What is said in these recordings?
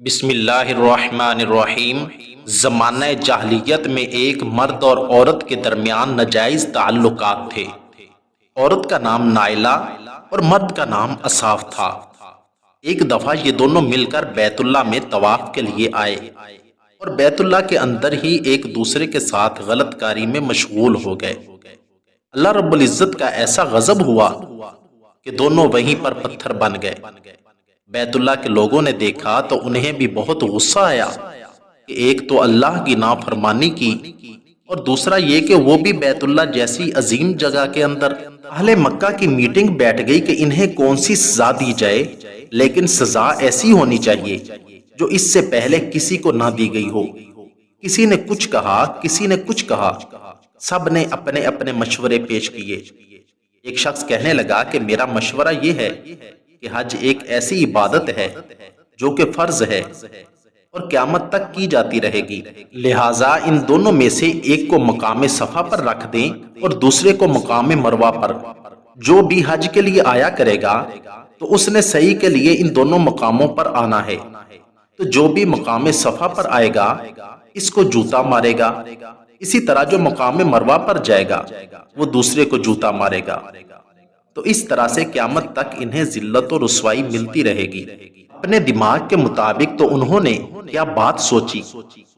بسم اللہ الرحمن الرحیم۔ زمانہ جاہلیت میں ایک مرد اور عورت کے درمیان ناجائز تعلقات تھے۔ عورت کا نام نائلہ اور مرد کا نام اصاف تھا۔ ایک دفعہ یہ دونوں مل کر بیت اللہ میں طواف کے لیے آئے اور بیت اللہ کے اندر ہی ایک دوسرے کے ساتھ غلط کاری میں مشغول ہو گئے۔ اللہ رب العزت کا ایسا غضب ہوا کہ دونوں وہیں پر پتھر بن گئے۔ بیت اللہ کے لوگوں نے دیکھا تو انہیں بھی بہت غصہ آیا کہ ایک تو اللہ کی نافرمانی کی اور دوسرا یہ کہ وہ بھی بیت اللہ جیسی عظیم جگہ کے اندر۔ اہل مکہ کی میٹنگ بیٹھ گئی کہ انہیں کون سی سزا دی جائے، لیکن سزا ایسی ہونی چاہیے جو اس سے پہلے کسی کو نہ دی گئی ہو۔ کسی نے کچھ کہا، کسی نے کچھ کہا، سب نے اپنے اپنے مشورے پیش کیے۔ ایک شخص کہنے لگا کہ میرا مشورہ یہ ہے کہ حج ایک ایسی عبادت ہے جو کہ فرض ہے اور قیامت تک کی جاتی رہے گی، لہٰذا ان دونوں میں سے ایک کو مقام صفا پر رکھ دیں اور دوسرے کو مقام مروہ پر۔ جو بھی حج کے لیے آیا کرے گا تو اس نے سعی کے لیے ان دونوں مقاموں پر آنا ہے، تو جو بھی مقام صفا پر آئے گا اس کو جوتا مارے گا، اسی طرح جو مقام مروہ پر جائے گا وہ دوسرے کو جوتا مارے گا۔ تو اس طرح سے قیامت تک انہیں ذلت و رسوائی ملتی رہے گی۔ اپنے دماغ کے مطابق تو انہوں نے کیا بات سوچی،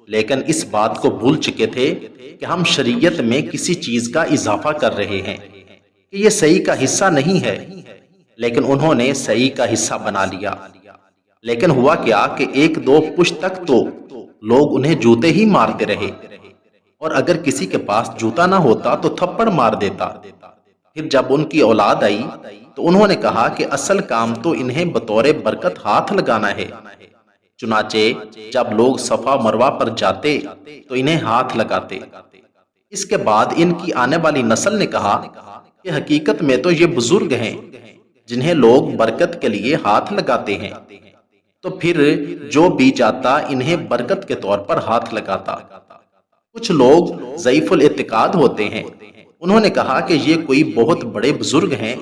لیکن اس بات کو بھول چکے تھے کہ ہم شریعت میں کسی چیز کا اضافہ کر رہے ہیں کہ یہ صحیح کا حصہ نہیں ہے، لیکن انہوں نے صحیح کا حصہ بنا لیا۔ لیکن ہوا کیا کہ ایک دو پشت تک تو لوگ انہیں جوتے ہی مارتے رہے، اور اگر کسی کے پاس جوتا نہ ہوتا تو تھپڑ مار دیتا۔ پھر جب ان کی اولاد آئی تو انہوں نے کہا کہ اصل کام تو انہیں بطور برکت ہاتھ لگانا ہے۔ چنانچہ جب لوگ صفا مروہ پر جاتے تو انہیں ہاتھ لگاتے۔ اس کے بعد ان کی آنے والی نسل نے کہا کہ حقیقت میں تو یہ بزرگ ہیں جنہیں لوگ برکت کے لیے ہاتھ لگاتے ہیں، تو پھر جو بھی جاتا انہیں برکت کے طور پر ہاتھ لگاتا۔ کچھ لوگ ضعیف الاعتقاد ہوتے ہیں، انہوں نے کہا کہ یہ کوئی بہت بڑے بزرگ ہیں،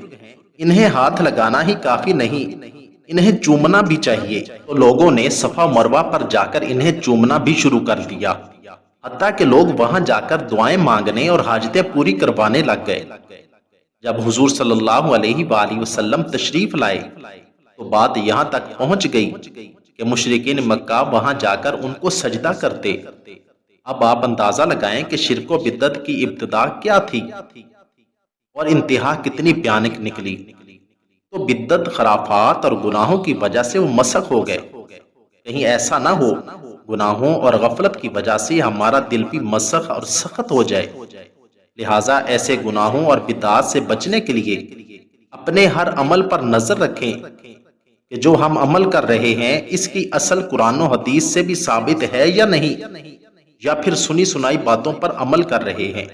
انہیں ہاتھ لگانا ہی کافی نہیں، انہیں چومنا بھی چاہیے۔ تو لوگوں نے صفا مروہ پر جا کر انہیں چومنا بھی شروع کر دیا، حتیٰ کہ لوگ وہاں جا کر دعائیں مانگنے اور حاجتیں پوری کروانے لگ گئے۔ جب حضور صلی اللہ علیہ وآلہ وسلم تشریف لائے تو بات یہاں تک پہنچ گئی کہ مشرکین مکہ وہاں جا کر ان کو سجدہ کرتے۔ اب آپ اندازہ لگائیں کہ شرک و بدعت کی ابتدا کیا تھی اور انتہا کتنی بھیانک نکلی۔ تو بدعت، خرافات اور گناہوں کی وجہ سے وہ مسخ ہو گئے۔ کہیں ایسا نہ ہو گناہوں اور غفلت کی وجہ سے ہمارا دل بھی مسخ اور سخت ہو جائے۔ لہٰذا ایسے گناہوں اور بدعات سے بچنے کے لیے اپنے ہر عمل پر نظر رکھیں کہ جو ہم عمل کر رہے ہیں اس کی اصل قرآن و حدیث سے بھی ثابت ہے یا نہیں، یا پھر سنی سنائی باتوں پر عمل کر رہے ہیں۔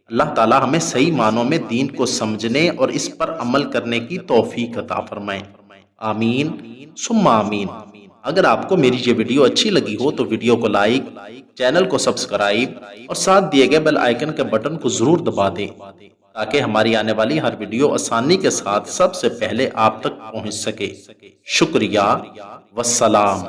اللہ تعالی ہمیں صحیح معنوں میں دین کو سمجھنے اور اس پر عمل کرنے کی توفیق عطا فرمائے۔ آمین ثم آمین۔ اگر آپ کو میری یہ ویڈیو اچھی لگی ہو تو ویڈیو کو لائک، چینل کو سبسکرائب اور ساتھ دیے گئے بیل آئیکن کے بٹن کو ضرور دبا دیں تاکہ ہماری آنے والی ہر ویڈیو آسانی کے ساتھ سب سے پہلے آپ تک پہنچ سکے۔ شکریہ، والسلام۔